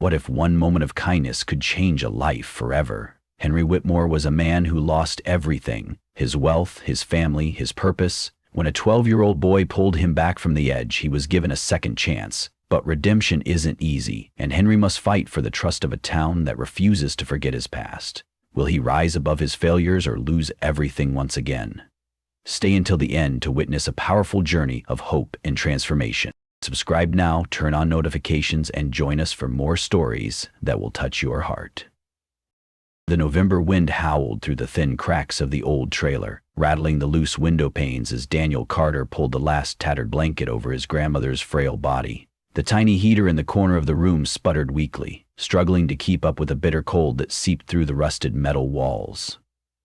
What if one moment of kindness could change a life forever? Henry Whitmore was a man who lost everything: his wealth, his family, his purpose. When a 12-year-old boy pulled him back from the edge, he was given a second chance. But redemption isn't easy, and Henry must fight for the trust of a town that refuses to forget his past. Will he rise above his failures or lose everything once again? Stay until the end to witness a powerful journey of hope and transformation. Subscribe now, turn on notifications, and join us for more stories that will touch your heart. The November wind howled through the thin cracks of the old trailer, rattling the loose window panes as Daniel Carter pulled the last tattered blanket over his grandmother's frail body. The tiny heater in the corner of the room sputtered weakly, struggling to keep up with a bitter cold that seeped through the rusted metal walls.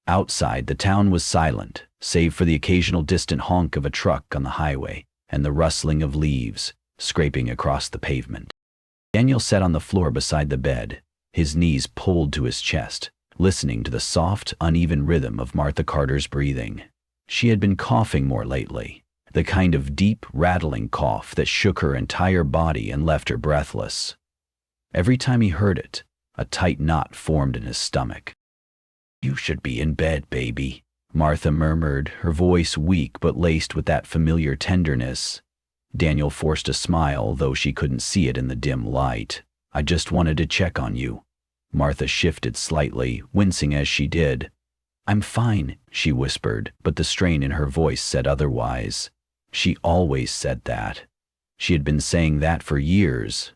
Outside, the town was silent, save for the occasional distant honk of a truck on the highway and the rustling of leaves scraping across the pavement. Daniel sat on the floor beside the bed, his knees pulled to his chest, listening to the soft, uneven rhythm of Martha Carter's breathing. She had been coughing more lately, the kind of deep, rattling cough that shook her entire body and left her breathless. Every time he heard it, a tight knot formed in his stomach. "You should be in bed, baby," Martha murmured, her voice weak but laced with that familiar tenderness. Daniel forced a smile, though she couldn't see it in the dim light. "I just wanted to check on you." Martha shifted slightly, wincing as she did. "I'm fine," she whispered, but the strain in her voice said otherwise. She always said that. She had been saying that for years.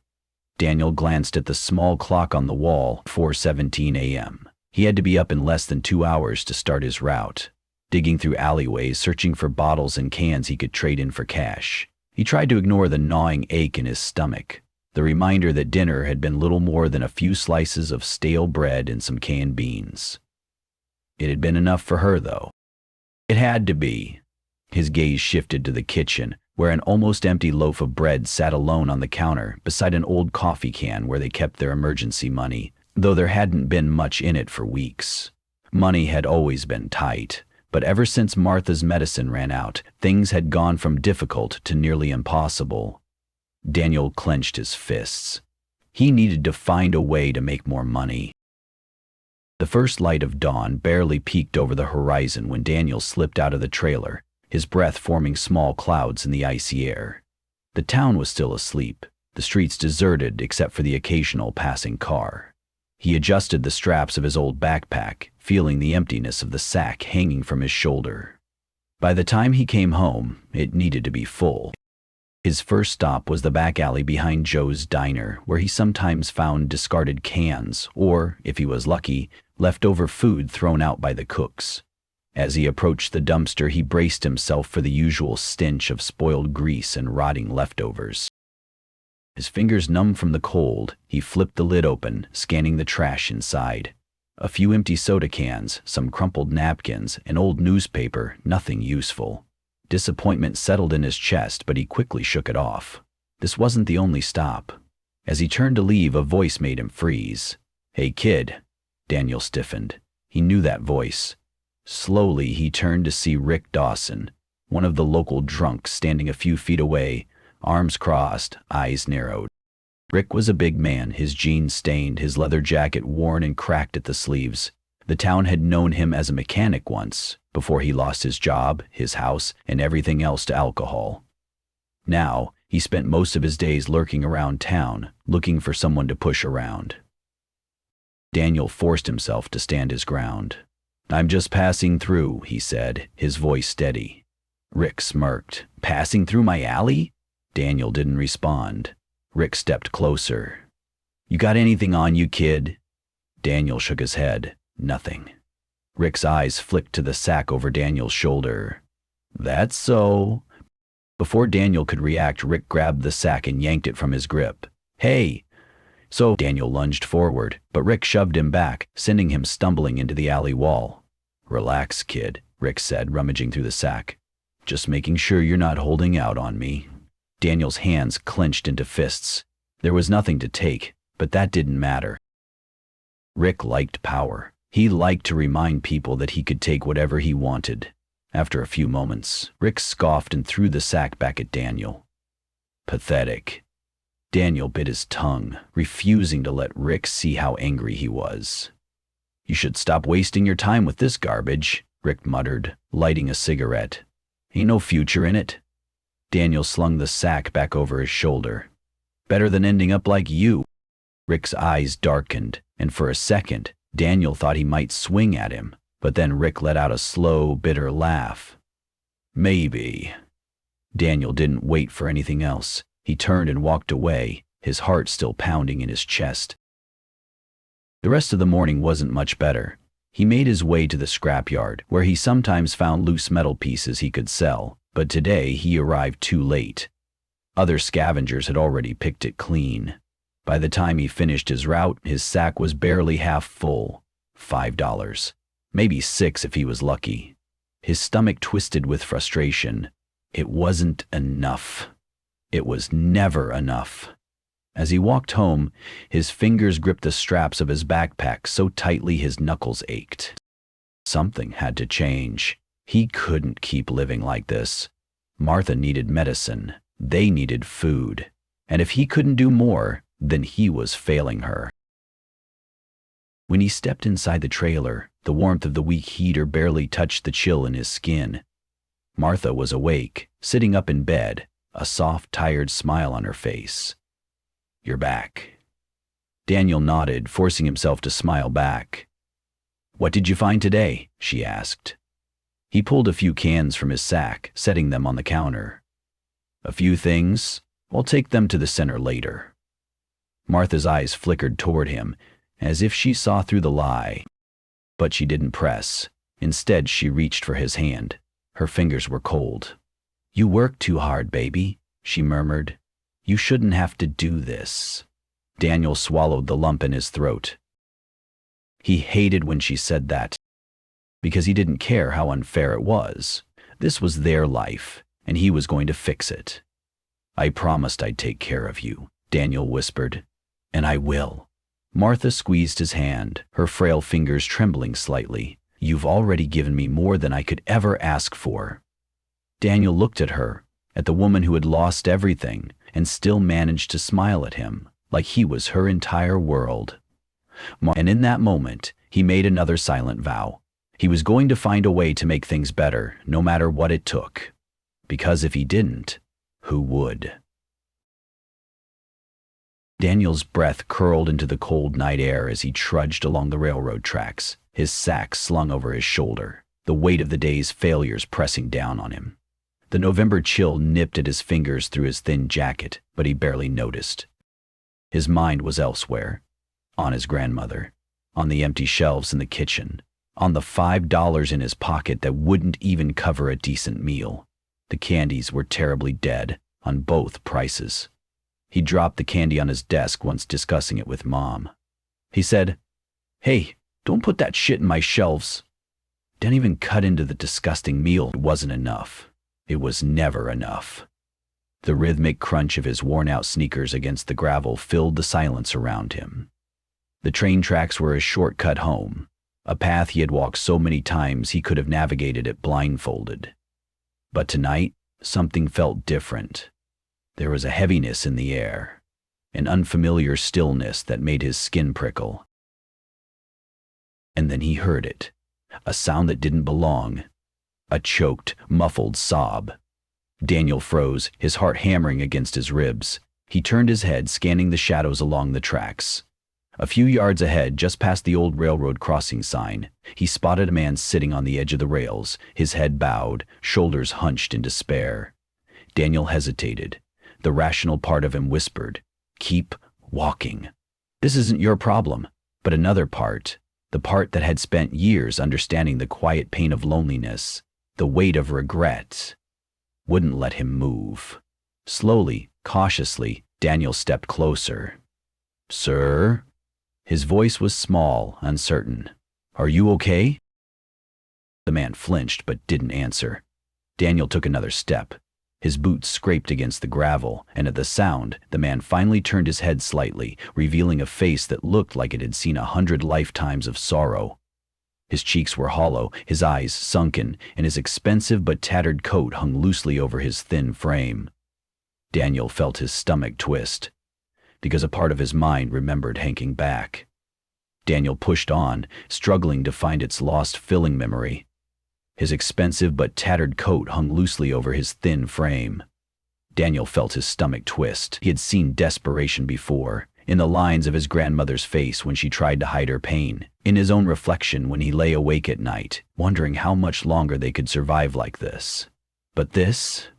Daniel glanced at the small clock on the wall, 4:17 a.m. He had to be up in less than 2 hours to start his route, digging through alleyways, searching for bottles and cans he could trade in for cash. He tried to ignore the gnawing ache in his stomach, the reminder that dinner had been little more than a few slices of stale bread and some canned beans. It had been enough for her, though. It had to be. His gaze shifted to the kitchen, where an almost empty loaf of bread sat alone on the counter beside an old coffee can where they kept their emergency money, though there hadn't been much in it for weeks. Money had always been tight, but ever since Martha's medicine ran out, things had gone from difficult to nearly impossible. Daniel clenched his fists. He needed to find a way to make more money. The first light of dawn barely peeked over the horizon when Daniel slipped out of the trailer, his breath forming small clouds in the icy air. The town was still asleep, the streets deserted except for the occasional passing car. He adjusted the straps of his old backpack, feeling the emptiness of the sack hanging from his shoulder. By the time he came home, it needed to be full. His first stop was the back alley behind Joe's Diner, where he sometimes found discarded cans or, if he was lucky, leftover food thrown out by the cooks. As he approached the dumpster, he braced himself for the usual stench of spoiled grease and rotting leftovers. His fingers numb from the cold, he flipped the lid open, scanning the trash inside. A few empty soda cans, some crumpled napkins, an old newspaper, nothing useful. Disappointment settled in his chest, but he quickly shook it off. This wasn't the only stop. As he turned to leave, a voice made him freeze. "Hey, kid." Daniel stiffened. He knew that voice. Slowly, he turned to see Rick Dawson, one of the local drunks, standing a few feet away, arms crossed, eyes narrowed. Rick was a big man, his jeans stained, his leather jacket worn and cracked at the sleeves. The town had known him as a mechanic once, before he lost his job, his house, and everything else to alcohol. Now, he spent most of his days lurking around town, looking for someone to push around. Daniel forced himself to stand his ground. "I'm just passing through," he said, his voice steady. Rick smirked. "Passing through my alley?" Daniel didn't respond. Rick stepped closer. "You got anything on you, kid?" Daniel shook his head. "Nothing." Rick's eyes flicked to the sack over Daniel's shoulder. "That's so." Before Daniel could react, Rick grabbed the sack and yanked it from his grip. "Hey!" So Daniel lunged forward, but Rick shoved him back, sending him stumbling into the alley wall. "Relax, kid," Rick said, rummaging through the sack. "Just making sure you're not holding out on me." Daniel's hands clenched into fists. There was nothing to take, but that didn't matter. Rick liked power. He liked to remind people that he could take whatever he wanted. After a few moments, Rick scoffed and threw the sack back at Daniel. "Pathetic." Daniel bit his tongue, refusing to let Rick see how angry he was. "You should stop wasting your time with this garbage," Rick muttered, lighting a cigarette. "Ain't no future in it." Daniel slung the sack back over his shoulder. "Better than ending up like you." Rick's eyes darkened, and for a second, Daniel thought he might swing at him, but then Rick let out a slow, bitter laugh. "Maybe." Daniel didn't wait for anything else. He turned and walked away, his heart still pounding in his chest. The rest of the morning wasn't much better. He made his way to the scrapyard, where he sometimes found loose metal pieces he could sell, but today he arrived too late. Other scavengers had already picked it clean. By the time he finished his route, his sack was barely half full. $5. Maybe $6 if he was lucky. His stomach twisted with frustration. It wasn't enough. It was never enough. As he walked home, his fingers gripped the straps of his backpack so tightly his knuckles ached. Something had to change. He couldn't keep living like this. Martha needed medicine. They needed food. And if he couldn't do more, then he was failing her. When he stepped inside the trailer, the warmth of the weak heater barely touched the chill in his skin. Martha was awake, sitting up in bed, a soft, tired smile on her face. "You're back." Daniel nodded, forcing himself to smile back. "What did you find today?" she asked. He pulled a few cans from his sack, setting them on the counter. "A few things. I'll take them to the center later." Martha's eyes flickered toward him, as if she saw through the lie. But she didn't press. Instead, she reached for his hand. Her fingers were cold. "You work too hard, baby," she murmured. "You shouldn't have to do this." Daniel swallowed the lump in his throat. He hated when she said that, because he didn't care how unfair it was. This was their life, and he was going to fix it. "I promised I'd take care of you," Daniel whispered. "And I will." Martha squeezed his hand, her frail fingers trembling slightly. "You've already given me more than I could ever ask for." Daniel looked at her, at the woman who had lost everything, and still managed to smile at him, like he was her entire world. And in that moment, he made another silent vow. He was going to find a way to make things better, no matter what it took. Because if he didn't, who would? Daniel's breath curled into the cold night air as he trudged along the railroad tracks, his sack slung over his shoulder, the weight of the day's failures pressing down on him. The November chill nipped at his fingers through his thin jacket, but he barely noticed. His mind was elsewhere, on his grandmother, on the empty shelves in the kitchen, on the $5 in his pocket that wouldn't even cover a decent meal. The candies were terribly dead on both prices. He dropped the candy on his desk once discussing it with Mom. He said, "Hey, don't put that shit in my shelves." Didn't even cut into the disgusting meal. It wasn't enough. It was never enough. The rhythmic crunch of his worn-out sneakers against the gravel filled the silence around him. The train tracks were his shortcut home, a path he had walked so many times he could have navigated it blindfolded. But tonight, something felt different. There was a heaviness in the air, an unfamiliar stillness that made his skin prickle. And then he heard it, a sound that didn't belong, a choked, muffled sob. Daniel froze, his heart hammering against his ribs. He turned his head, scanning the shadows along the tracks. A few yards ahead, just past the old railroad crossing sign, he spotted a man sitting on the edge of the rails, his head bowed, shoulders hunched in despair. Daniel hesitated. The rational part of him whispered, "Keep walking. This isn't your problem." But another part, the part that had spent years understanding the quiet pain of loneliness, the weight of regret, wouldn't let him move. Slowly, cautiously, Daniel stepped closer. "Sir?" His voice was small, uncertain. "Are you okay?" The man flinched but didn't answer. Daniel took another step. His boots scraped against the gravel, and at the sound, the man finally turned his head slightly, revealing a face that looked like it had seen 100 lifetimes of sorrow. His cheeks were hollow, his eyes sunken, and his expensive but tattered coat hung loosely over his thin frame. Daniel felt his stomach twist. because a part of his mind remembered hanking back. Daniel pushed on, struggling to find its lost filling memory. His expensive but tattered coat hung loosely over his thin frame. Daniel felt his stomach twist. He had seen desperation before, in the lines of his grandmother's face when she tried to hide her pain, in his own reflection when he lay awake at night, wondering how much longer they could survive like this. But this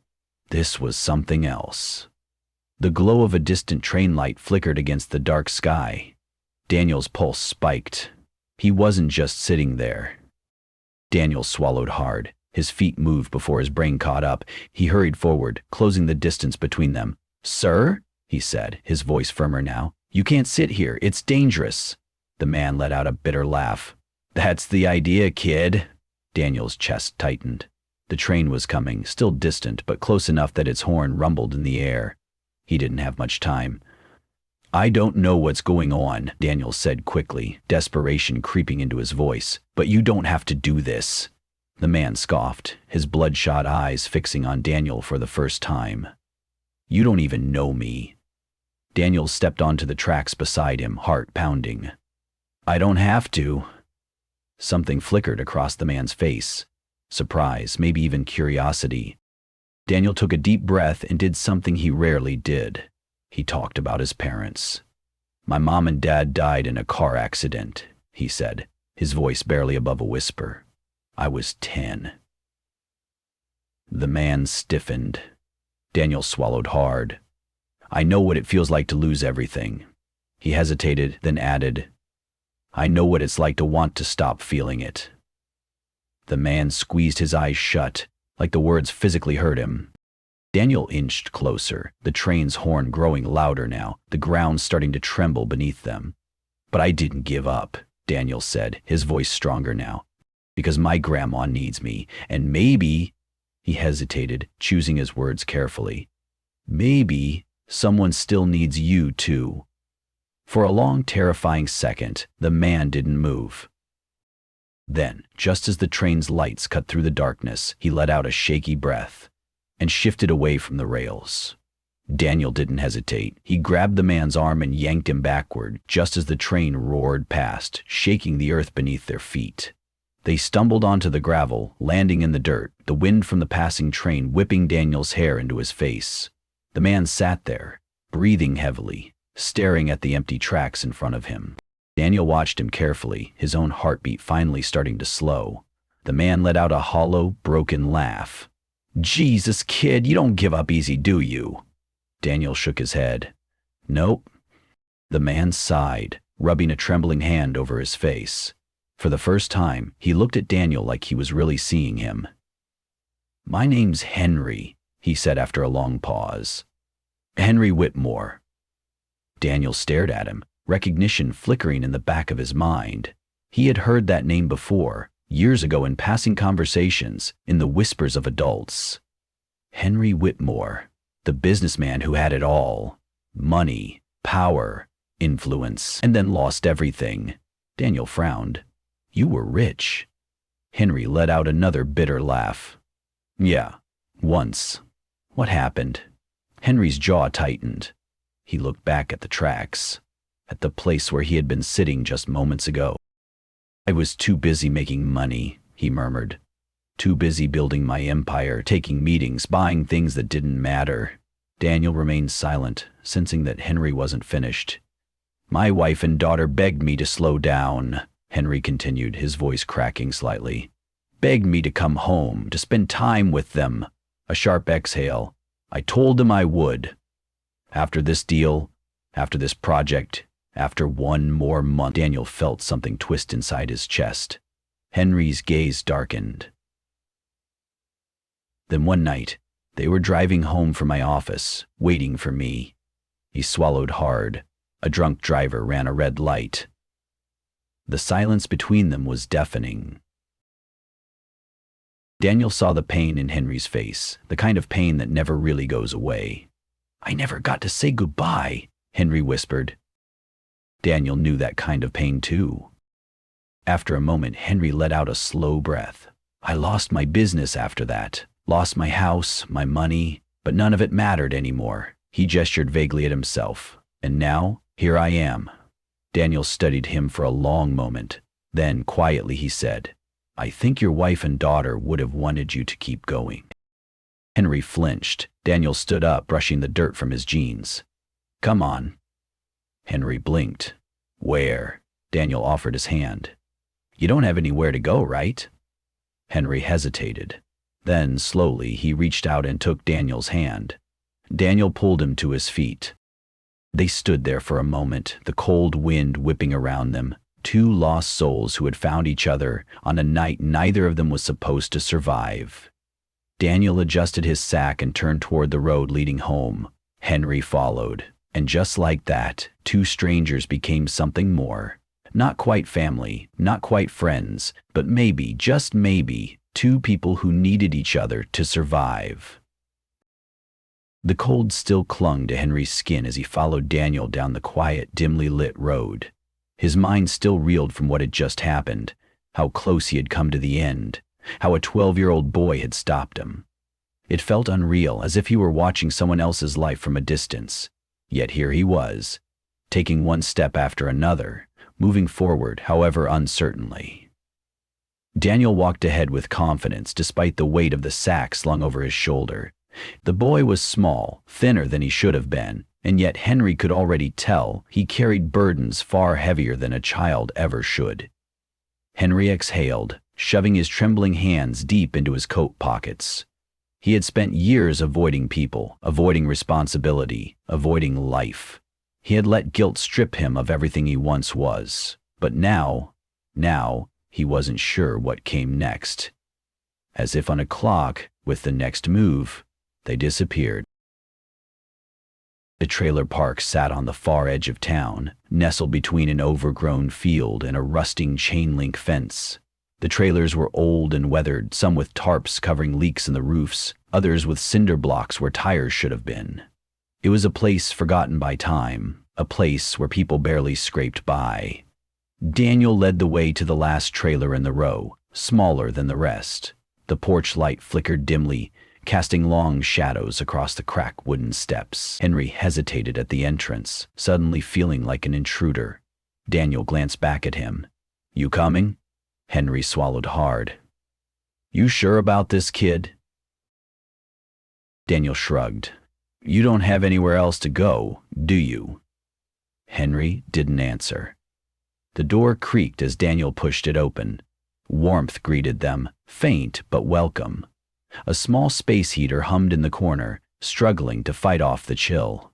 was something else. The glow of a distant train light flickered against the dark sky. Daniel's pulse spiked. He wasn't just sitting there. Daniel swallowed hard. His feet moved before his brain caught up. He hurried forward, closing the distance between them. "Sir?" he said, his voice firmer now. "You can't sit here. It's dangerous." The man let out a bitter laugh. "That's the idea, kid." Daniel's chest tightened. The train was coming, still distant, but close enough that its horn rumbled in the air. He didn't have much time. "I don't know what's going on," Daniel said quickly, desperation creeping into his voice, "but you don't have to do this." The man scoffed, his bloodshot eyes fixing on Daniel for the first time. "You don't even know me." Daniel stepped onto the tracks beside him, heart pounding. "I don't have to." Something flickered across the man's face. Surprise, maybe even curiosity. Daniel took a deep breath and did something he rarely did. He talked about his parents. "My mom and dad died in a car accident," he said, his voice barely above a whisper. "I was 10. The man stiffened. Daniel swallowed hard. "I know what it feels like to lose everything." He hesitated, then added, "I know what it's like to want to stop feeling it." The man squeezed his eyes shut, like the words physically hurt him. Daniel inched closer, the train's horn growing louder now, the ground starting to tremble beneath them. "But I didn't give up," Daniel said, his voice stronger now, "because my grandma needs me, and maybe," he hesitated, choosing his words carefully, "maybe someone still needs you too." For a long, terrifying second, the man didn't move. Then, just as the train's lights cut through the darkness, he let out a shaky breath and shifted away from the rails. Daniel didn't hesitate. He grabbed the man's arm and yanked him backward, just as the train roared past, shaking the earth beneath their feet. They stumbled onto the gravel, landing in the dirt, the wind from the passing train whipping Daniel's hair into his face. The man sat there, breathing heavily, staring at the empty tracks in front of him. Daniel watched him carefully, his own heartbeat finally starting to slow. The man let out a hollow, broken laugh. "Jesus, kid, you don't give up easy, do you?" Daniel shook his head. "Nope." The man sighed, rubbing a trembling hand over his face. For the first time, he looked at Daniel like he was really seeing him. "My name's Henry," he said after a long pause. "Henry Whitmore." Daniel stared at him, recognition flickering in the back of his mind. He had heard that name before, years ago in passing conversations, in the whispers of adults. Henry Whitmore, the businessman who had it all. Money, power, influence, and then lost everything. Daniel frowned. "You were rich." Henry let out another bitter laugh. "Yeah, once." "What happened?" Henry's jaw tightened. He looked back at the tracks, at the place where he had been sitting just moments ago. "I was too busy making money," he murmured. "Too busy building my empire, taking meetings, buying things that didn't matter." Daniel remained silent, sensing that Henry wasn't finished. "My wife and daughter begged me to slow down," Henry continued, his voice cracking slightly. "Begged me to come home, to spend time with them." A sharp exhale. "I told them I would. After this deal, after this project, after one more month." Daniel felt something twist inside his chest. Henry's gaze darkened. Then one night, they were driving home from my office, waiting for me. He swallowed hard. A drunk driver ran a red light. The silence between them was deafening. Daniel saw the pain in Henry's face, the kind of pain that never really goes away. "I never got to say goodbye," Henry whispered. Daniel knew that kind of pain too. After a moment, Henry let out a slow breath. "I lost my business after that, lost my house, my money, but none of it mattered anymore." He gestured vaguely at himself. And now, here I am. Daniel studied him for a long moment. Then, quietly, he said, I think your wife and daughter would have wanted you to keep going. Henry flinched. Daniel stood up, brushing the dirt from his jeans. Come on. Henry blinked. Where? Daniel offered his hand. You don't have anywhere to go, right? Henry hesitated. Then, slowly, he reached out and took Daniel's hand. Daniel pulled him to his feet. They stood there for a moment, the cold wind whipping around them, two lost souls who had found each other on a night neither of them was supposed to survive. Daniel adjusted his sack and turned toward the road leading home. Henry followed, and just like that, two strangers became something more. Not quite family, not quite friends, but maybe, just maybe, two people who needed each other to survive. The cold still clung to Henry's skin as he followed Daniel down the quiet, dimly lit road. His mind still reeled from what had just happened, how close he had come to the end, how a 12-year-old boy had stopped him. It felt unreal, as if he were watching someone else's life from a distance. Yet here he was, taking one step after another, moving forward, however uncertainly. Daniel walked ahead with confidence despite the weight of the sack slung over his shoulder. The boy was small, thinner than he should have been, and yet Henry could already tell he carried burdens far heavier than a child ever should. Henry exhaled, shoving his trembling hands deep into his coat pockets. He had spent years avoiding people, avoiding responsibility, avoiding life. He had let guilt strip him of everything he once was. But now, he wasn't sure what came next. As if on a clock, with the next move, they disappeared. The trailer park sat on the far edge of town, nestled between an overgrown field and a rusting chain-link fence. The trailers were old and weathered, some with tarps covering leaks in the roofs, others with cinder blocks where tires should have been. It was a place forgotten by time, a place where people barely scraped by. Daniel led the way to the last trailer in the row, smaller than the rest. The porch light flickered dimly, casting long shadows across the cracked wooden steps. Henry hesitated at the entrance, suddenly feeling like an intruder. Daniel glanced back at him. You coming? Henry swallowed hard. You sure about this, kid? Daniel shrugged. You don't have anywhere else to go, do you? Henry didn't answer. The door creaked as Daniel pushed it open. Warmth greeted them, faint but welcome. A small space heater hummed in the corner, struggling to fight off the chill.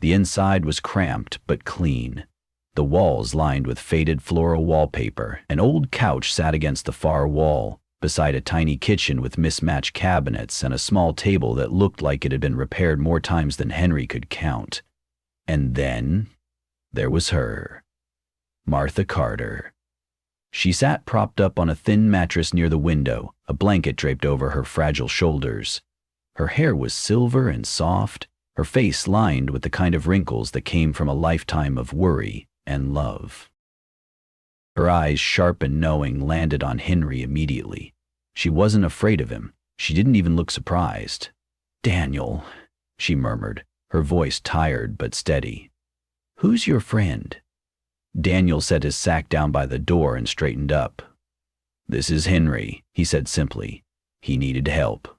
The inside was cramped but clean. The walls lined with faded floral wallpaper. An old couch sat against the far wall, beside a tiny kitchen with mismatched cabinets and a small table that looked like it had been repaired more times than Henry could count. And then, there was her. Martha Carter. She sat propped up on a thin mattress near the window, a blanket draped over her fragile shoulders. Her hair was silver and soft, her face lined with the kind of wrinkles that came from a lifetime of worry and love. Her eyes, sharp and knowing, landed on Henry immediately. She wasn't afraid of him. She didn't even look surprised. Daniel, she murmured, her voice tired but steady. Who's your friend? Daniel set his sack down by the door and straightened up. This is Henry, he said simply. He needed help.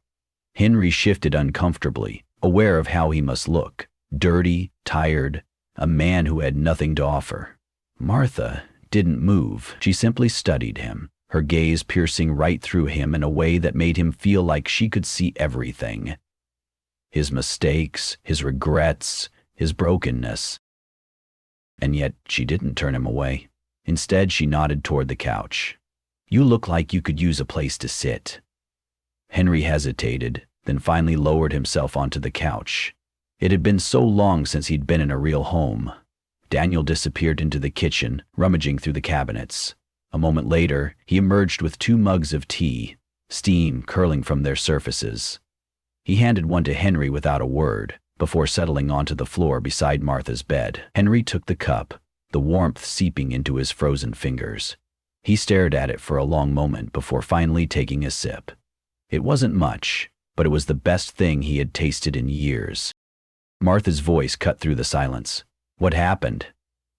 Henry shifted uncomfortably, aware of how he must look. Dirty, tired, a man who had nothing to offer. Martha didn't move. She simply studied him, her gaze piercing right through him in a way that made him feel like she could see everything. His mistakes, his regrets, his brokenness. And yet she didn't turn him away. Instead, she nodded toward the couch. You look like you could use a place to sit. Henry hesitated, then finally lowered himself onto the couch. It had been so long since he'd been in a real home. Daniel disappeared into the kitchen, rummaging through the cabinets. A moment later, he emerged with 2 mugs of tea, steam curling from their surfaces. He handed one to Henry without a word, before settling onto the floor beside Martha's bed. Henry took the cup, the warmth seeping into his frozen fingers. He stared at it for a long moment before finally taking a sip. It wasn't much, but it was the best thing he had tasted in years. Martha's voice cut through the silence. What happened?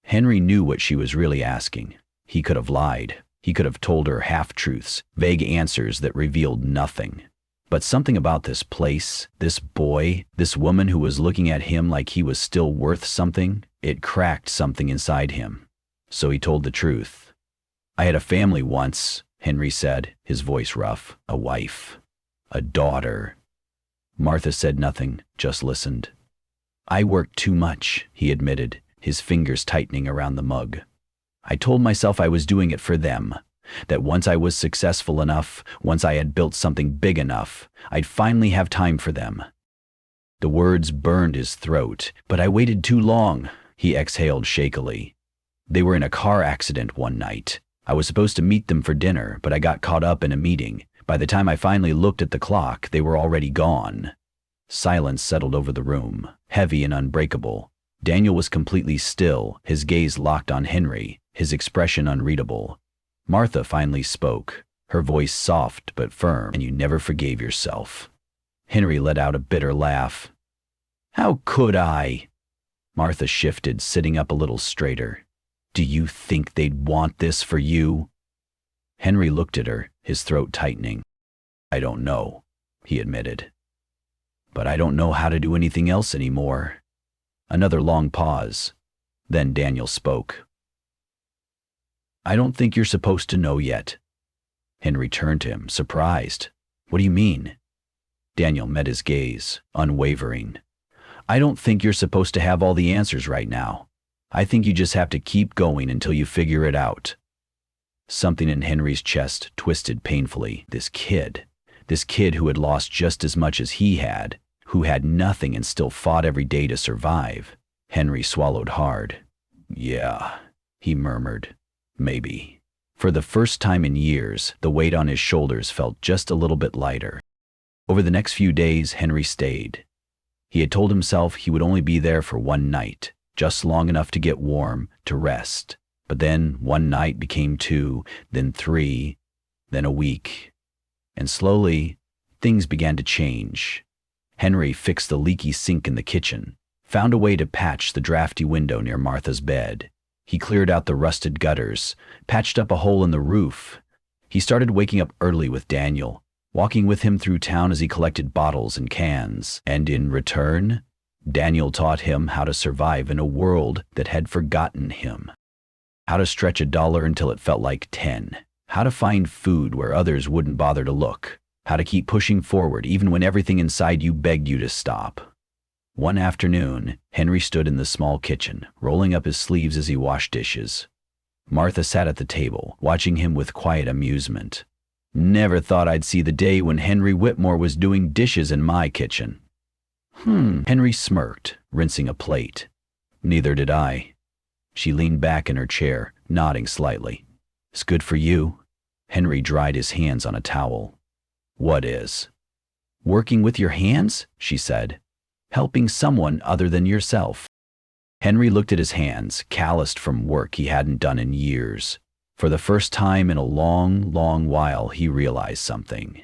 Henry knew what she was really asking. He could have lied. He could have told her half-truths, vague answers that revealed nothing. But something about this place, this boy, this woman who was looking at him like he was still worth something, it cracked something inside him. So he told the truth. I had a family once, Henry said, his voice rough. A wife. A daughter. Martha said nothing, just listened. I worked too much, he admitted, his fingers tightening around the mug. I told myself I was doing it for them, that once I was successful enough, once I had built something big enough, I'd finally have time for them. The words burned his throat, but I waited too long, he exhaled shakily. They were in a car accident one night. I was supposed to meet them for dinner, but I got caught up in a meeting. By the time I finally looked at the clock, they were already gone. Silence settled over the room, heavy and unbreakable. Daniel was completely still, his gaze locked on Henry, his expression unreadable. Martha finally spoke, her voice soft but firm. And you never forgave yourself. Henry let out a bitter laugh. How could I? Martha shifted, sitting up a little straighter. Do you think they'd want this for you? Henry looked at her, his throat tightening. I don't know, he admitted. But I don't know how to do anything else anymore. Another long pause. Then Daniel spoke. I don't think you're supposed to know yet. Henry turned to him, surprised. What do you mean? Daniel met his gaze, unwavering. I don't think you're supposed to have all the answers right now. I think you just have to keep going until you figure it out. Something in Henry's chest twisted painfully. This kid who had lost just as much as he had, who had nothing and still fought every day to survive. Henry swallowed hard. Yeah, he murmured. Maybe. For the first time in years, the weight on his shoulders felt just a little bit lighter. Over the next few days, Henry stayed. He had told himself he would only be there for one night, just long enough to get warm, to rest. But then one night became 2, then 3, then a week. And slowly, things began to change. Henry fixed the leaky sink in the kitchen, found a way to patch the drafty window near Martha's bed. He cleared out the rusted gutters, patched up a hole in the roof. He started waking up early with Daniel, walking with him through town as he collected bottles and cans. And in return, Daniel taught him how to survive in a world that had forgotten him. How to stretch $1 until it felt like 10. How to find food where others wouldn't bother to look. How to keep pushing forward even when everything inside you begged you to stop. One afternoon, Henry stood in the small kitchen, rolling up his sleeves as he washed dishes. Martha sat at the table, watching him with quiet amusement. Never thought I'd see the day when Henry Whitmore was doing dishes in my kitchen. Henry smirked, rinsing a plate. Neither did I. She leaned back in her chair, nodding slightly. It's good for you. Henry dried his hands on a towel. What is? Working with your hands, she said. Helping someone other than yourself. Henry looked at his hands, calloused from work he hadn't done in years. For the first time in a long, long while, he realized something.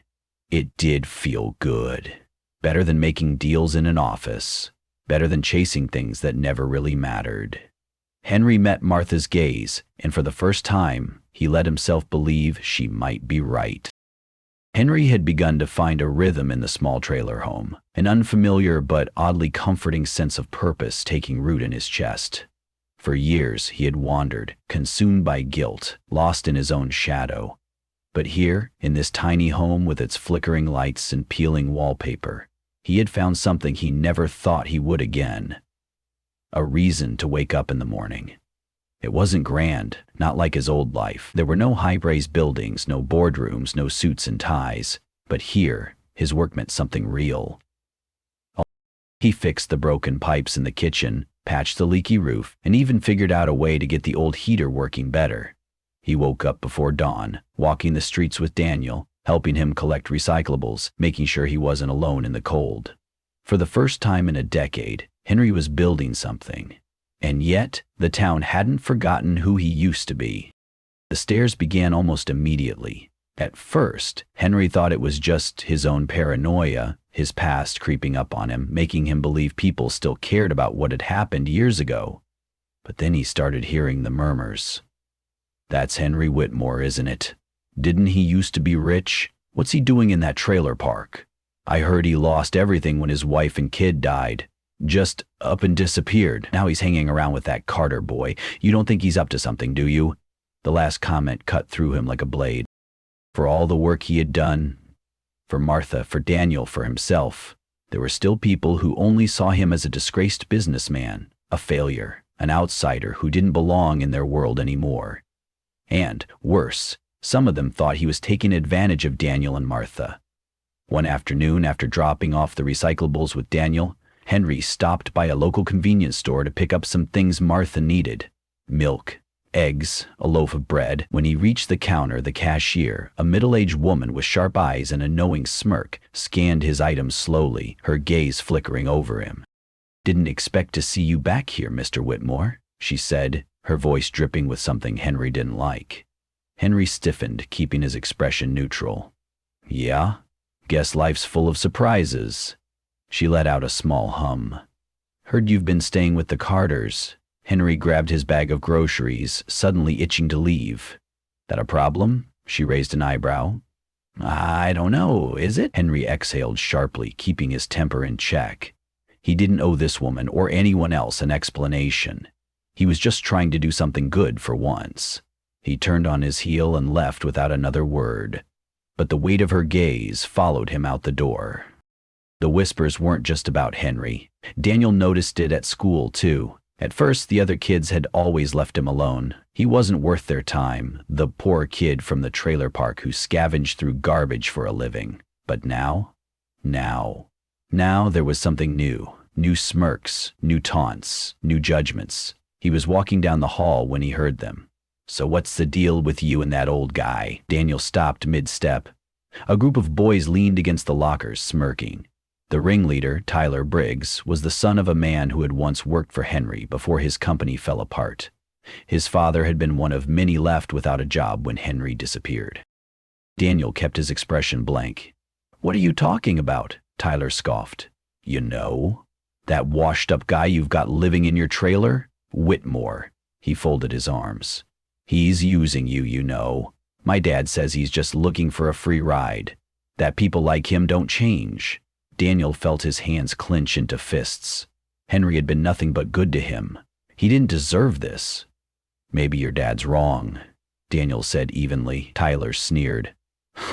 It did feel good. Better than making deals in an office. Better than chasing things that never really mattered. Henry met Martha's gaze, and for the first time, he let himself believe she might be right. Henry had begun to find a rhythm in the small trailer home, an unfamiliar but oddly comforting sense of purpose taking root in his chest. For years he had wandered, consumed by guilt, lost in his own shadow. But here, in this tiny home with its flickering lights and peeling wallpaper, he had found something he never thought he would again. A reason to wake up in the morning. It wasn't grand, not like his old life. There were no high-rise buildings, no boardrooms, no suits and ties. But here, his work meant something real. He fixed the broken pipes in the kitchen, patched the leaky roof, and even figured out a way to get the old heater working better. He woke up before dawn, walking the streets with Daniel, helping him collect recyclables, making sure he wasn't alone in the cold. For the first time in a decade, Henry was building something. And yet, the town hadn't forgotten who he used to be. The stares began almost immediately. At first, Henry thought it was just his own paranoia, his past creeping up on him, making him believe people still cared about what had happened years ago. But then he started hearing the murmurs. "That's Henry Whitmore, isn't it? Didn't he used to be rich? What's he doing in that trailer park? I heard he lost everything when his wife and kid died. Just up and disappeared. Now he's hanging around with that Carter boy. You don't think he's up to something, do you?" The last comment cut through him like a blade. For all the work he had done, for Martha, for Daniel, for himself, there were still people who only saw him as a disgraced businessman, a failure, an outsider who didn't belong in their world anymore. And, worse, some of them thought he was taking advantage of Daniel and Martha. One afternoon, after dropping off the recyclables with Daniel, Henry stopped by a local convenience store to pick up some things Martha needed: milk, eggs, a loaf of bread. When he reached the counter, the cashier, a middle-aged woman with sharp eyes and a knowing smirk, scanned his items slowly, her gaze flickering over him. "Didn't expect to see you back here, Mr. Whitmore," she said, her voice dripping with something Henry didn't like. Henry stiffened, keeping his expression neutral. "Yeah? Guess life's full of surprises." She let out a small hum. "Heard you've been staying with the Carters." Henry grabbed his bag of groceries, suddenly itching to leave. "That a problem?" She raised an eyebrow. "I don't know, is it?" Henry exhaled sharply, keeping his temper in check. He didn't owe this woman or anyone else an explanation. He was just trying to do something good for once. He turned on his heel and left without another word. But the weight of her gaze followed him out the door. The whispers weren't just about Henry. Daniel noticed it at school, too. At first, the other kids had always left him alone. He wasn't worth their time, the poor kid from the trailer park who scavenged through garbage for a living. But now there was something new. New smirks, new taunts, new judgments. He was walking down the hall when he heard them. "So what's the deal with you and that old guy?" Daniel stopped mid-step. A group of boys leaned against the lockers, smirking. The ringleader, Tyler Briggs, was the son of a man who had once worked for Henry before his company fell apart. His father had been one of many left without a job when Henry disappeared. Daniel kept his expression blank. "What are you talking about?" Tyler scoffed. "You know? That washed-up guy you've got living in your trailer? Whitmore." He folded his arms. "He's using you, you know. My dad says he's just looking for a free ride. That people like him don't change." Daniel felt his hands clench into fists. Henry had been nothing but good to him. He didn't deserve this. "Maybe your dad's wrong," Daniel said evenly. Tyler sneered.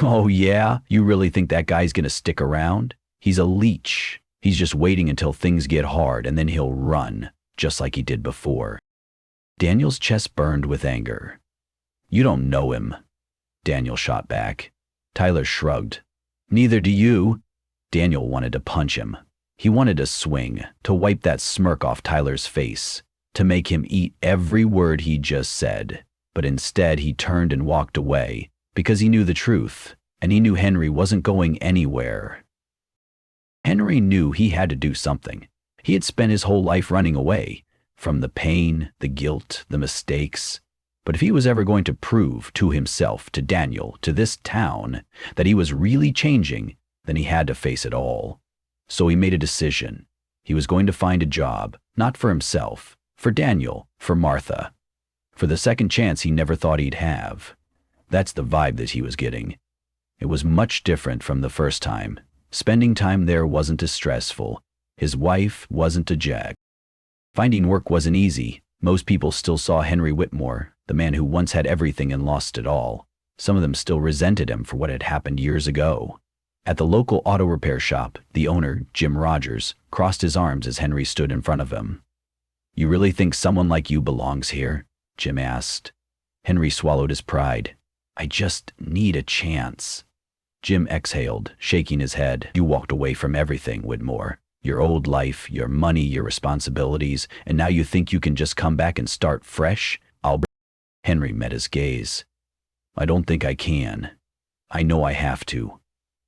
"Oh yeah? You really think that guy's gonna stick around? He's a leech. He's just waiting until things get hard and then he'll run, just like he did before." Daniel's chest burned with anger. "You don't know him," Daniel shot back. Tyler shrugged. "Neither do you." Daniel wanted to punch him. He wanted to swing, to wipe that smirk off Tyler's face, to make him eat every word he just said. But instead he turned and walked away, because he knew the truth, and he knew Henry wasn't going anywhere. Henry knew he had to do something. He had spent his whole life running away, from the pain, the guilt, the mistakes. But if he was ever going to prove to himself, to Daniel, to this town, that he was really changing, then he had to face it all. So he made a decision. He was going to find a job, not for himself, for Daniel, for Martha, for the second chance he never thought he'd have. That's the vibe that he was getting. It was much different from the first time. Spending time there wasn't as stressful. His wife wasn't a jag. Finding work wasn't easy. Most people still saw Henry Whitmore, the man who once had everything and lost it all. Some of them still resented him for what had happened years ago. At the local auto repair shop, the owner, Jim Rogers, crossed his arms as Henry stood in front of him. "You really think someone like you belongs here?" Jim asked. Henry swallowed his pride. "I just need a chance." Jim exhaled, shaking his head. "You walked away from everything, Whitmore. Your old life, your money, your responsibilities, and now you think you can just come back and start fresh? Henry met his gaze. "I don't think I can. I know I have to."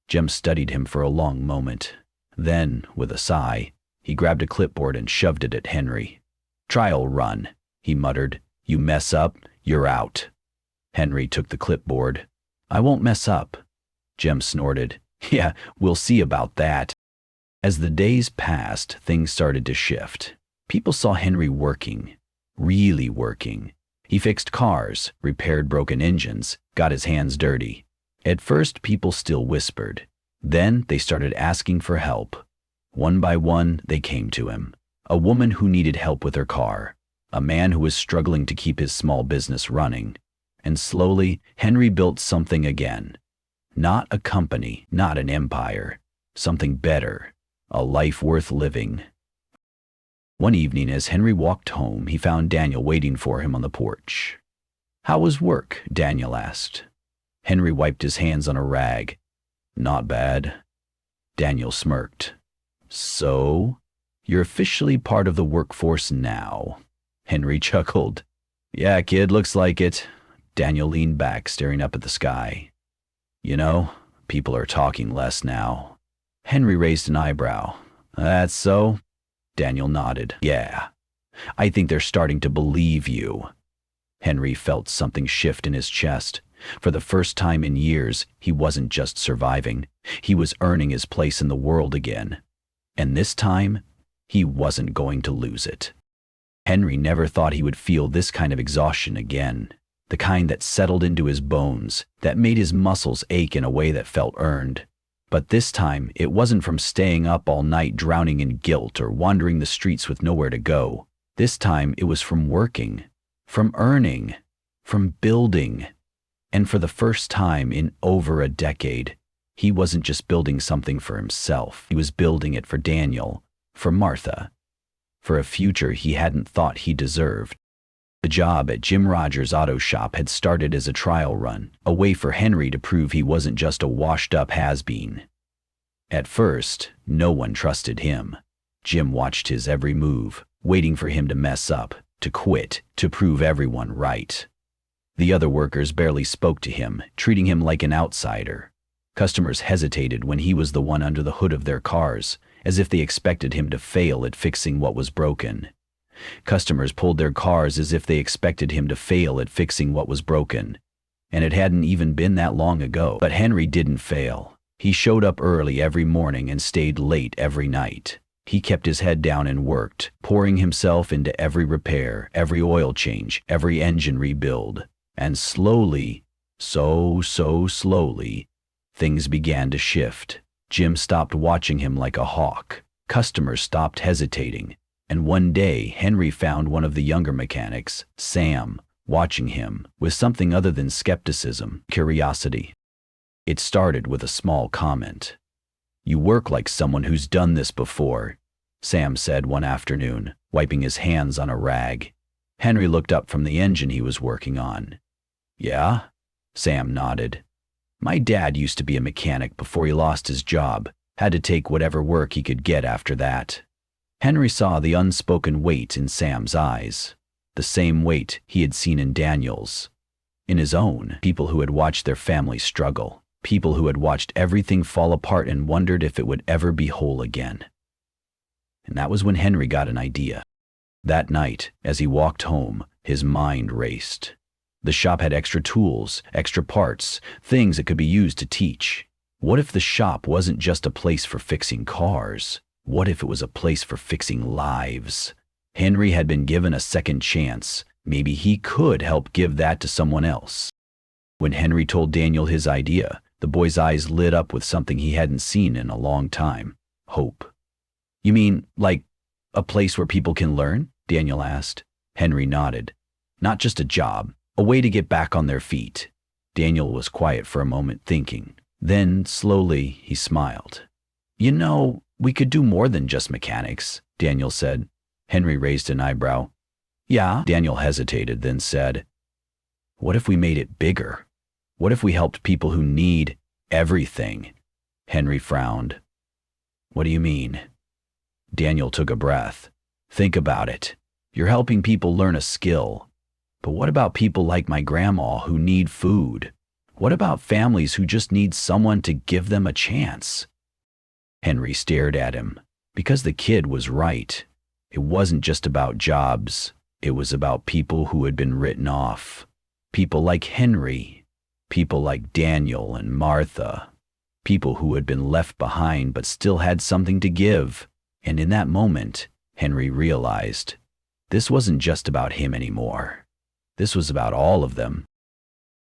Jim studied him for a long moment. Then, with a sigh, he grabbed a clipboard and shoved it at Henry. "Trial run," he muttered. "You mess up, you're out." Henry took the clipboard. "I won't mess up." Jim snorted. "Yeah, we'll see about that." As the days passed, things started to shift. People saw Henry working. really working. He fixed cars, repaired broken engines, got his hands dirty. At first, people still whispered. Then they started asking for help. One by one, they came to him. A woman who needed help with her car. A man who was struggling to keep his small business running. And slowly, Henry built something again. Not a company, not an empire. Something better. A life worth living. One evening, as Henry walked home, he found Daniel waiting for him on the porch. "How was work?" Daniel asked. Henry wiped his hands on a rag. "Not bad." Daniel smirked. "So, you're officially part of the workforce now." Henry chuckled. "Yeah, kid, looks like it." Daniel leaned back, staring up at the sky. "You know, people are talking less now." Henry raised an eyebrow. "That's so?" Daniel nodded. "Yeah. I think they're starting to believe you." Henry felt something shift in his chest. For the first time in years, he wasn't just surviving. He was earning his place in the world again. And this time, he wasn't going to lose it. Henry never thought he would feel this kind of exhaustion again. The kind that settled into his bones, that made his muscles ache in a way that felt earned. But this time, it wasn't from staying up all night drowning in guilt or wandering the streets with nowhere to go. This time, it was from working, from earning, from building. And for the first time in over a decade, he wasn't just building something for himself. He was building it for Daniel, for Martha, for a future he hadn't thought he deserved. The job at Jim Rogers' auto shop had started as a trial run, a way for Henry to prove he wasn't just a washed-up has-been. At first, no one trusted him. Jim watched his every move, waiting for him to mess up, to quit, to prove everyone right. The other workers barely spoke to him, treating him like an outsider. Customers hesitated when he was the one under the hood of their cars, as if they expected him to fail at fixing what was broken. Customers pulled their cars as if they expected him to fail at fixing what was broken. And it hadn't even been that long ago. But Henry didn't fail. He showed up early every morning and stayed late every night. He kept his head down and worked, pouring himself into every repair, every oil change, every engine rebuild. And slowly, so slowly, things began to shift. Jim stopped watching him like a hawk. Customers stopped hesitating. And one day, Henry found one of the younger mechanics, Sam, watching him with something other than skepticism, curiosity. It started with a small comment. "You work like someone who's done this before," Sam said one afternoon, wiping his hands on a rag. Henry looked up from the engine he was working on. "Yeah?" Sam nodded. "My dad used to be a mechanic before he lost his job, had to take whatever work he could get after that." Henry saw the unspoken weight in Sam's eyes, the same weight he had seen in Daniel's, in his own. People who had watched their family struggle, people who had watched everything fall apart and wondered if it would ever be whole again. And that was when Henry got an idea. That night, as he walked home, his mind raced. The shop had extra tools, extra parts, things that could be used to teach. What if the shop wasn't just a place for fixing cars? What if it was a place for fixing lives? Henry had been given a second chance. Maybe he could help give that to someone else. When Henry told Daniel his idea, the boy's eyes lit up with something he hadn't seen in a long time. Hope. "You mean, like, a place where people can learn?" Daniel asked. Henry nodded. "Not just a job, a way to get back on their feet." Daniel was quiet for a moment, thinking. Then, slowly, he smiled. "You know, we could do more than just mechanics," Daniel said. Henry raised an eyebrow. "Yeah?" Daniel hesitated, then said, "What if we made it bigger? What if we helped people who need everything?" Henry frowned. "What do you mean?" Daniel took a breath. "Think about it. You're helping people learn a skill. But what about people like my grandma who need food? What about families who just need someone to give them a chance?" Henry stared at him, because the kid was right. It wasn't just about jobs. It was about people who had been written off. People like Henry. People like Daniel and Martha. People who had been left behind but still had something to give. And in that moment, Henry realized This wasn't just about him anymore. This was about all of them.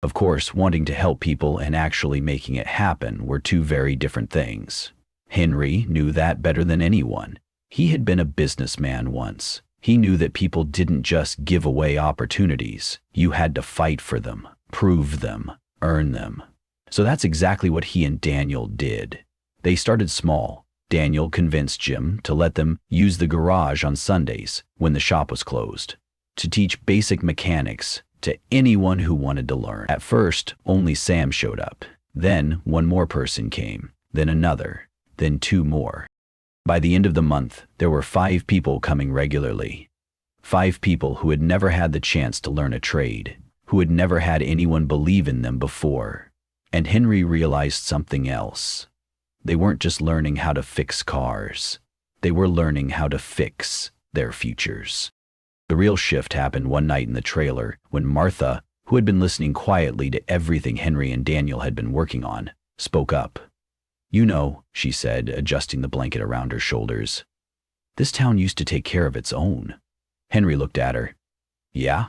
Of course, wanting to help people and actually making it happen were two very different things. Henry knew that better than anyone. He had been a businessman once. He knew that people didn't just give away opportunities. You had to fight for them, prove them, earn them. So that's exactly what he and Daniel did. They started small. Daniel convinced Jim to let them use the garage on Sundays when the shop was closed, to teach basic mechanics to anyone who wanted to learn. At first, only Sam showed up. Then one more person came, then another, then two more. By the end of the month, there were 5 people coming regularly. 5 people who had never had the chance to learn a trade, who had never had anyone believe in them before. And Henry realized something else. They weren't just learning how to fix cars. They were learning how to fix their futures. The real shift happened one night in the trailer when Martha, who had been listening quietly to everything Henry and Daniel had been working on, spoke up. "You know," she said, adjusting the blanket around her shoulders, "this town used to take care of its own." Henry looked at her. "Yeah?"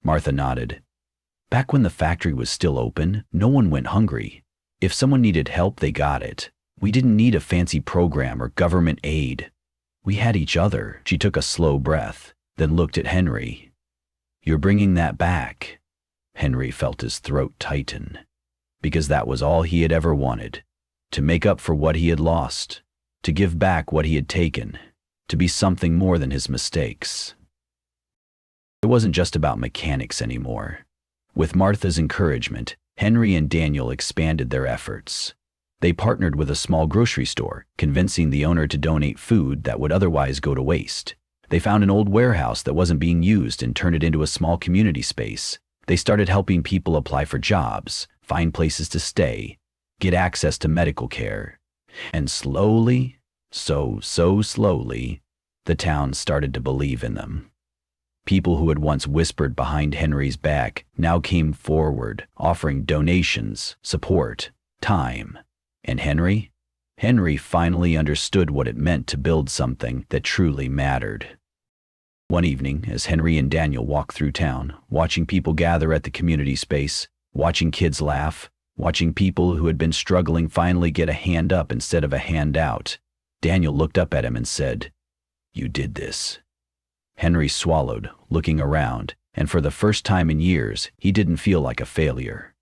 Martha nodded. "Back when the factory was still open, no one went hungry. If someone needed help, they got it. We didn't need a fancy program or government aid. We had each other." She took a slow breath, then looked at Henry. "You're bringing that back." Henry felt his throat tighten, because that was all he had ever wanted. To make up for what he had lost, to give back what he had taken, to be something more than his mistakes. It wasn't just about mechanics anymore. With Martha's encouragement, Henry and Daniel expanded their efforts. They partnered with a small grocery store, convincing the owner to donate food that would otherwise go to waste. They found an old warehouse that wasn't being used and turned it into a small community space. They started helping people apply for jobs, find places to stay, get access to medical care. And slowly, so slowly, the town started to believe in them. People who had once whispered behind Henry's back now came forward, offering donations, support, time. And Henry finally understood what it meant to build something that truly mattered. One evening, as Henry and Daniel walked through town, watching people gather at the community space, watching kids laugh, watching people who had been struggling finally get a hand up instead of a hand out, Daniel looked up at him and said, "You did this." Henry swallowed, looking around, and for the first time in years, he didn't feel like a failure.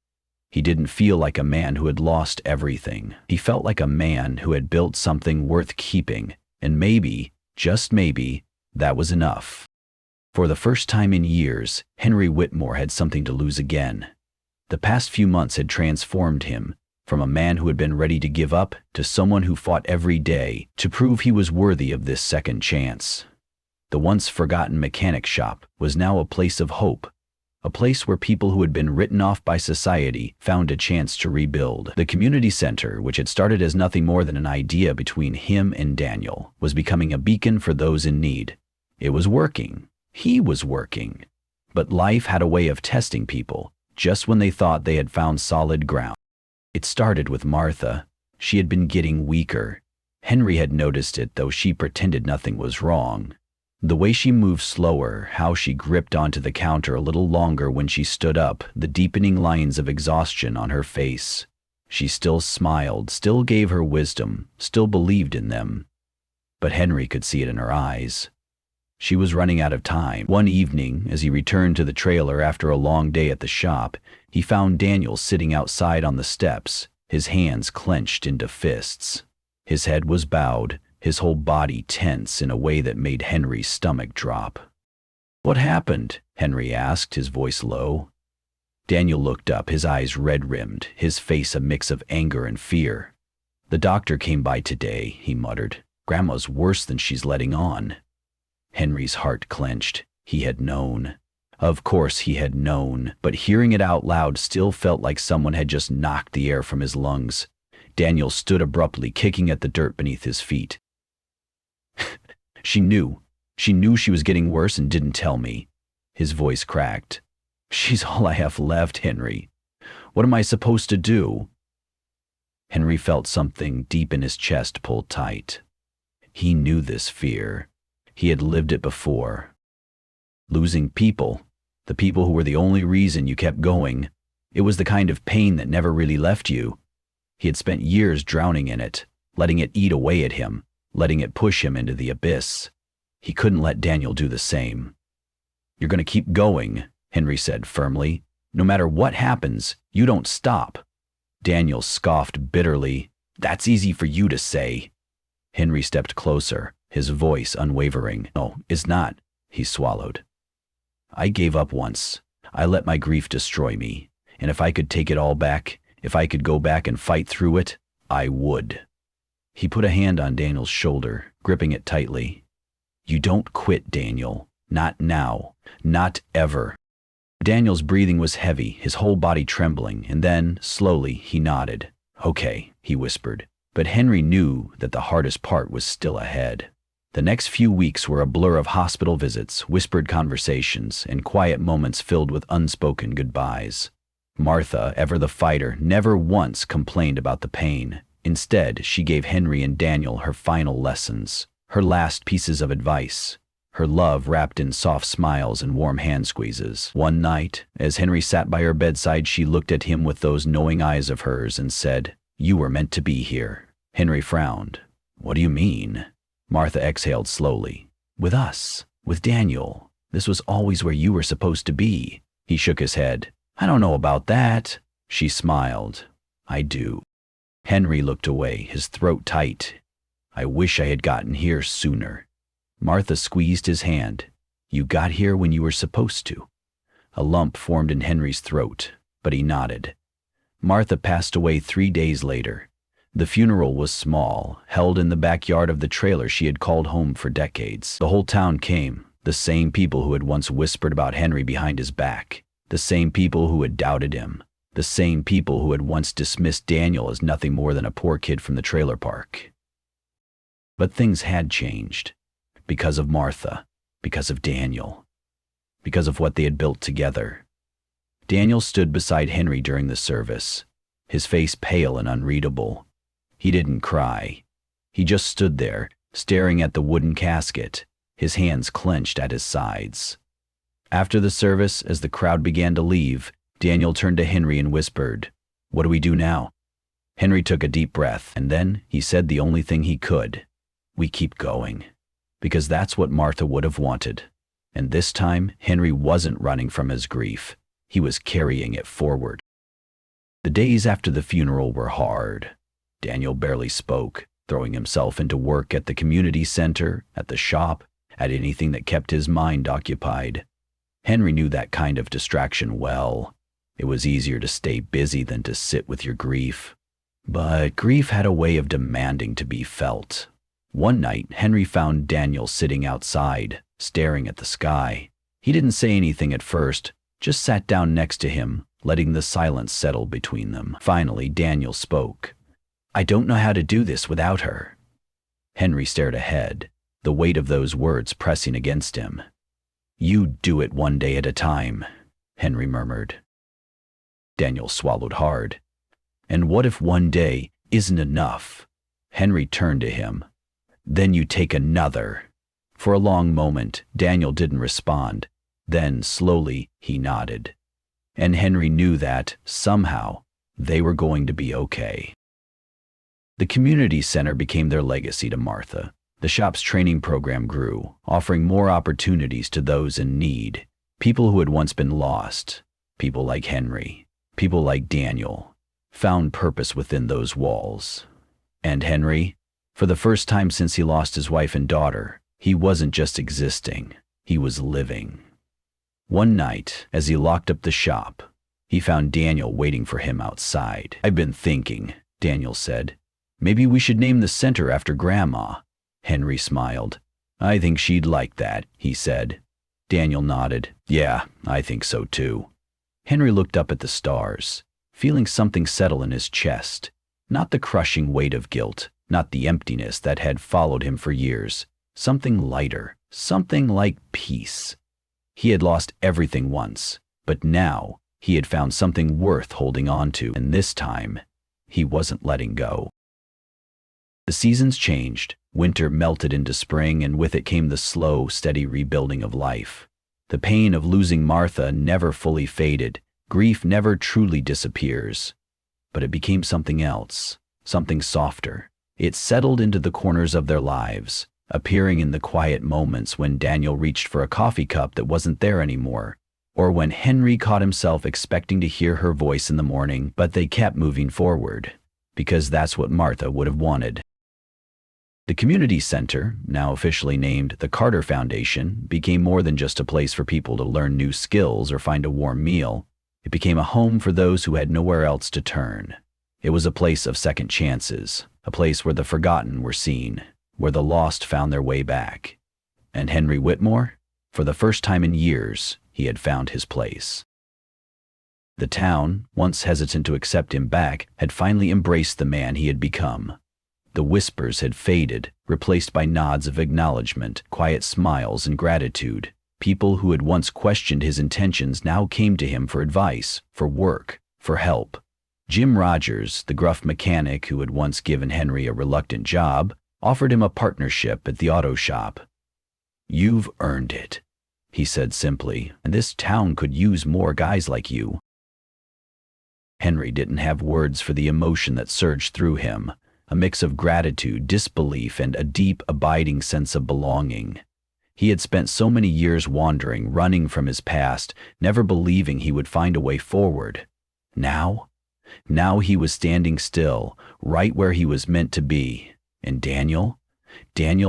He didn't feel like a man who had lost everything. He felt like a man who had built something worth keeping, and maybe, just maybe, that was enough. For the first time in years, Henry Whitmore had something to lose again. The past few months had transformed him, from a man who had been ready to give up to someone who fought every day to prove he was worthy of this second chance. The once forgotten mechanic shop was now a place of hope, a place where people who had been written off by society found a chance to rebuild. The community center, which had started as nothing more than an idea between him and Daniel, was becoming a beacon for those in need. It was working. He was working. But life had a way of testing people, just when they thought they had found solid ground. It started with Martha. She had been getting weaker. Henry had noticed it, though she pretended nothing was wrong. The way she moved slower, how she gripped onto the counter a little longer when she stood up, the deepening lines of exhaustion on her face. She still smiled, still gave her wisdom, still believed in them. But Henry could see it in her eyes. She was running out of time. One evening, as he returned to the trailer after a long day at the shop, he found Daniel sitting outside on the steps, his hands clenched into fists. His head was bowed, his whole body tense in a way that made Henry's stomach drop. "What happened?" Henry asked, his voice low. Daniel looked up, his eyes red-rimmed, his face a mix of anger and fear. "The doctor came by today," he muttered. "Grandma's worse than she's letting on." Henry's heart clenched. He had known. Of course he had known, but hearing it out loud still felt like someone had just knocked the air from his lungs. Daniel stood abruptly, kicking at the dirt beneath his feet. She knew. She knew she was getting worse and didn't tell me. His voice cracked. "She's all I have left, Henry. What am I supposed to do?" Henry felt something deep in his chest pull tight. He knew this fear. He had lived it before. Losing people, the people who were the only reason you kept going. It was the kind of pain that never really left you. He had spent years drowning in it, letting it eat away at him, letting it push him into the abyss. He couldn't let Daniel do the same. "You're going to keep going," Henry said firmly. "No matter what happens, you don't stop." Daniel scoffed bitterly. "That's easy for you to say." Henry stepped closer, his voice unwavering. "No, it's not," he swallowed. "I gave up once. I let my grief destroy me. And if I could take it all back, if I could go back and fight through it, I would." He put a hand on Daniel's shoulder, gripping it tightly. "You don't quit, Daniel. Not now. Not ever." Daniel's breathing was heavy, his whole body trembling, and then, slowly, he nodded. "Okay," he whispered. But Henry knew that the hardest part was still ahead. The next few weeks were a blur of hospital visits, whispered conversations, and quiet moments filled with unspoken goodbyes. Martha, ever the fighter, never once complained about the pain. Instead, she gave Henry and Daniel her final lessons, her last pieces of advice, her love wrapped in soft smiles and warm hand squeezes. One night, as Henry sat by her bedside, she looked at him with those knowing eyes of hers and said, "You were meant to be here." Henry frowned. "What do you mean?" Martha exhaled slowly. "With us, with Daniel. This was always where you were supposed to be." He shook his head. "I don't know about that." She smiled. "I do." Henry looked away, his throat tight. "I wish I had gotten here sooner." Martha squeezed his hand. "You got here when you were supposed to." A lump formed in Henry's throat, but he nodded. Martha passed away 3 days later. The funeral was small, held in the backyard of the trailer she had called home for decades. The whole town came, the same people who had once whispered about Henry behind his back, the same people who had doubted him, the same people who had once dismissed Daniel as nothing more than a poor kid from the trailer park. But things had changed. Because of Martha, because of Daniel, because of what they had built together. Daniel stood beside Henry during the service, his face pale and unreadable. He didn't cry. He just stood there, staring at the wooden casket, his hands clenched at his sides. After the service, as the crowd began to leave, Daniel turned to Henry and whispered, "What do we do now?" Henry took a deep breath, and then he said the only thing he could. "We keep going." Because that's what Martha would have wanted. And this time, Henry wasn't running from his grief. He was carrying it forward. The days after the funeral were hard. Daniel barely spoke, throwing himself into work at the community center, at the shop, at anything that kept his mind occupied. Henry knew that kind of distraction well. It was easier to stay busy than to sit with your grief. But grief had a way of demanding to be felt. One night, Henry found Daniel sitting outside, staring at the sky. He didn't say anything at first, just sat down next to him, letting the silence settle between them. Finally, Daniel spoke. "I don't know how to do this without her." Henry stared ahead, the weight of those words pressing against him. "You do it one day at a time," Henry murmured. Daniel swallowed hard. "And what if one day isn't enough?" Henry turned to him. "Then you take another." For a long moment, Daniel didn't respond. Then, slowly, he nodded. And Henry knew that, somehow, they were going to be okay. The community center became their legacy to Martha. The shop's training program grew, offering more opportunities to those in need. People who had once been lost, people like Henry, people like Daniel, found purpose within those walls. And Henry? For the first time since he lost his wife and daughter, he wasn't just existing, he was living. One night, as he locked up the shop, he found Daniel waiting for him outside. "I've been thinking," Daniel said. "Maybe we should name the center after Grandma." Henry smiled. "I think she'd like that," he said. Daniel nodded. "Yeah, I think so too." Henry looked up at the stars, feeling something settle in his chest. Not the crushing weight of guilt, not the emptiness that had followed him for years. Something lighter, something like peace. He had lost everything once, but now he had found something worth holding on to, and this time, he wasn't letting go. The seasons changed. Winter melted into spring, and with it came the slow, steady rebuilding of life. The pain of losing Martha never fully faded. Grief never truly disappears. But it became something else, something softer. It settled into the corners of their lives, appearing in the quiet moments when Daniel reached for a coffee cup that wasn't there anymore, or when Henry caught himself expecting to hear her voice in the morning, but they kept moving forward, because that's what Martha would have wanted. The community center, now officially named the Carter Foundation, became more than just a place for people to learn new skills or find a warm meal. It became a home for those who had nowhere else to turn. It was a place of second chances, a place where the forgotten were seen, where the lost found their way back. And Henry Whitmore, for the first time in years, he had found his place. The town, once hesitant to accept him back, had finally embraced the man he had become. The whispers had faded, replaced by nods of acknowledgement, quiet smiles and gratitude. People who had once questioned his intentions now came to him for advice, for work, for help. Jim Rogers, the gruff mechanic who had once given Henry a reluctant job, offered him a partnership at the auto shop. "You've earned it," he said simply, "and this town could use more guys like you." Henry didn't have words for the emotion that surged through him, a mix of gratitude, disbelief, and a deep, abiding sense of belonging. He had spent so many years wandering, running from his past, never believing he would find a way forward. Now he was standing still, right where he was meant to be. And Daniel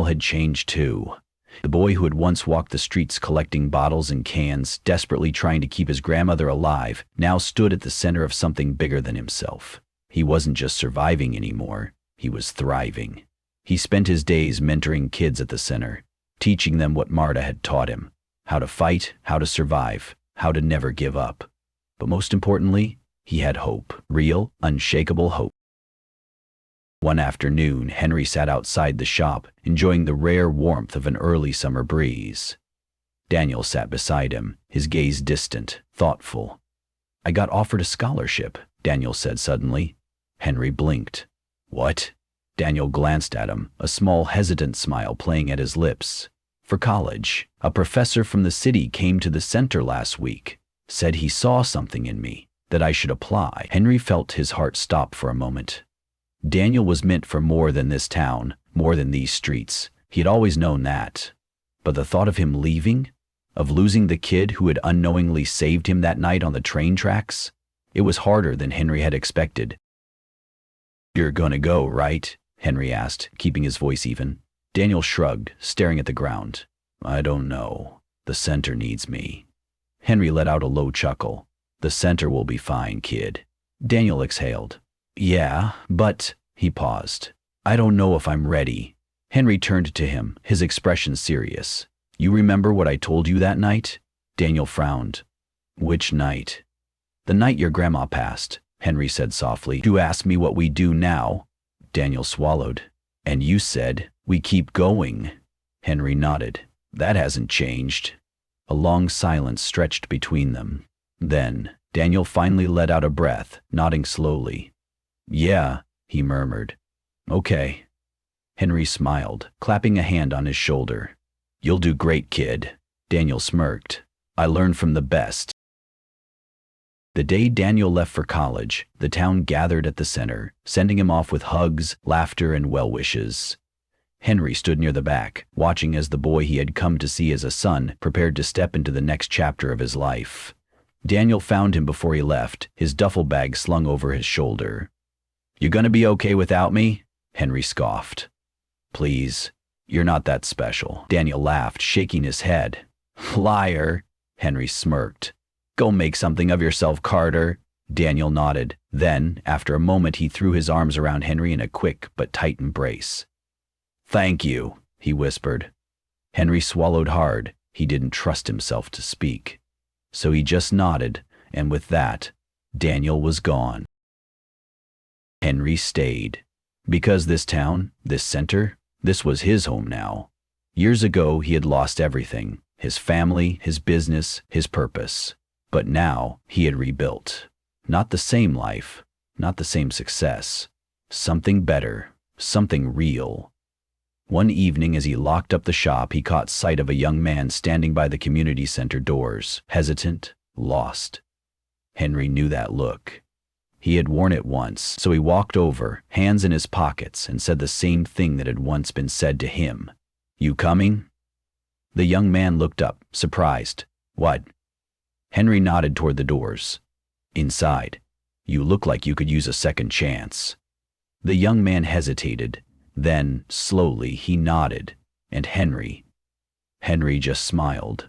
had changed too. The boy who had once walked the streets collecting bottles and cans, desperately trying to keep his grandmother alive, now stood at the center of something bigger than himself. He wasn't just surviving anymore, he was thriving. He spent his days mentoring kids at the center, teaching them what Marta had taught him, how to fight, how to survive, how to never give up. But most importantly, he had hope, real, unshakable hope. One afternoon, Henry sat outside the shop, enjoying the rare warmth of an early summer breeze. Daniel sat beside him, his gaze distant, thoughtful. "I got offered a scholarship," Daniel said suddenly. Henry blinked. "What?" Daniel glanced at him, a small, hesitant smile playing at his lips. "For college. A professor from the city came to the center last week. Said he saw something in me, that I should apply." Henry felt his heart stop for a moment. Daniel was meant for more than this town, more than these streets. He had always known that. But the thought of him leaving, of losing the kid who had unknowingly saved him that night on the train tracks, it was harder than Henry had expected. "You're gonna go, right?" Henry asked, keeping his voice even. Daniel shrugged, staring at the ground. "I don't know. The center needs me." Henry let out a low chuckle. "The center will be fine, kid." Daniel exhaled. "Yeah, but—" He paused. "I don't know if I'm ready." Henry turned to him, his expression serious. "You remember what I told you that night?" Daniel frowned. "Which night?" "The night your grandma passed," Henry said softly. "You asked me what we do now." Daniel swallowed. "And you said, we keep going." Henry nodded. "That hasn't changed." A long silence stretched between them. Then, Daniel finally let out a breath, nodding slowly. "Yeah," he murmured. "Okay." Henry smiled, clapping a hand on his shoulder. "You'll do great, kid." Daniel smirked. "I learned from the best." The day Daniel left for college, the town gathered at the center, sending him off with hugs, laughter, and well wishes. Henry stood near the back, watching as the boy he had come to see as a son prepared to step into the next chapter of his life. Daniel found him before he left, his duffel bag slung over his shoulder. "You gonna be okay without me?" Henry scoffed. "Please, you're not that special." Daniel laughed, shaking his head. "Liar," Henry smirked. "Go make something of yourself, Carter." Daniel nodded. Then, after a moment, he threw his arms around Henry in a quick but tight embrace. "Thank you," he whispered. Henry swallowed hard. He didn't trust himself to speak. So he just nodded, and with that, Daniel was gone. Henry stayed. Because this town, this center, this was his home now. Years ago, he had lost everything: his family, his business, his purpose. But now, he had rebuilt. Not the same life, not the same success. Something better, something real. One evening, as he locked up the shop, he caught sight of a young man standing by the community center doors, hesitant, lost. Henry knew that look. He had worn it once, so he walked over, hands in his pockets, and said the same thing that had once been said to him. "You coming?" The young man looked up, surprised. "What?" Henry nodded toward the doors. "Inside. You look like you could use a second chance." The young man hesitated. Then, slowly, he nodded, and Henry just smiled.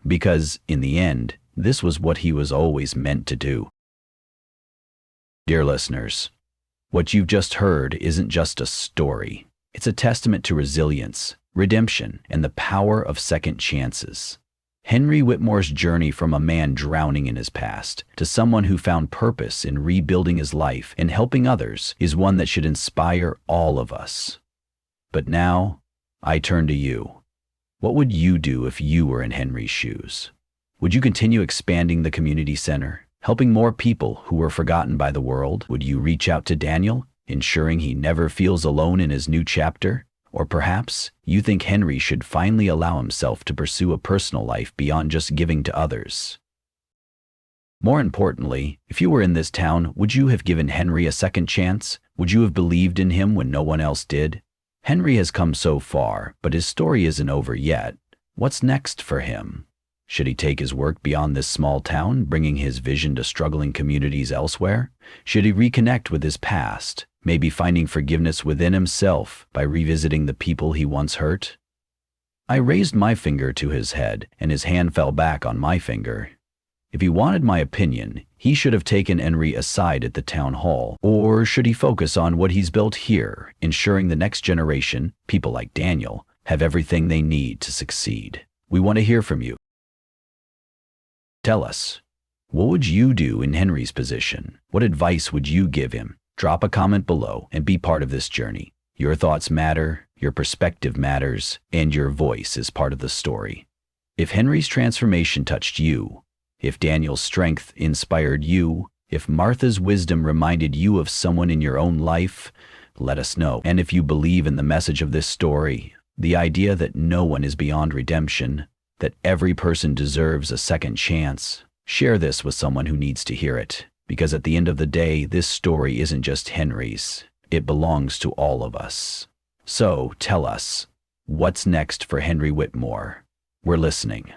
Because, in the end, this was what he was always meant to do. Dear listeners, what you've just heard isn't just a story. It's a testament to resilience, redemption, and the power of second chances. Henry Whitmore's journey from a man drowning in his past to someone who found purpose in rebuilding his life and helping others is one that should inspire all of us. But now, I turn to you. What would you do if you were in Henry's shoes? Would you continue expanding the community center, helping more people who were forgotten by the world? Would you reach out to Daniel, ensuring he never feels alone in his new chapter? Or perhaps you think Henry should finally allow himself to pursue a personal life beyond just giving to others. More importantly, if you were in this town, would you have given Henry a second chance? Would you have believed in him when no one else did? Henry has come so far, but his story isn't over yet. What's next for him? Should he take his work beyond this small town, bringing his vision to struggling communities elsewhere? Should he reconnect with his past, maybe finding forgiveness within himself by revisiting the people he once hurt? I raised my finger to his head, and his hand fell back on my finger. If he wanted my opinion, he should have taken Henry aside at the town hall. Or should he focus on what he's built here, ensuring the next generation, people like Daniel, have everything they need to succeed? We want to hear from you. Tell us, what would you do in Henry's position? What advice would you give him? Drop a comment below and be part of this journey. Your thoughts matter, your perspective matters, and your voice is part of the story. If Henry's transformation touched you, if Daniel's strength inspired you, if Martha's wisdom reminded you of someone in your own life, let us know. And if you believe in the message of this story, the idea that no one is beyond redemption, that every person deserves a second chance, share this with someone who needs to hear it. Because at the end of the day, this story isn't just Henry's. It belongs to all of us. So tell us, what's next for Henry Whitmore? We're listening.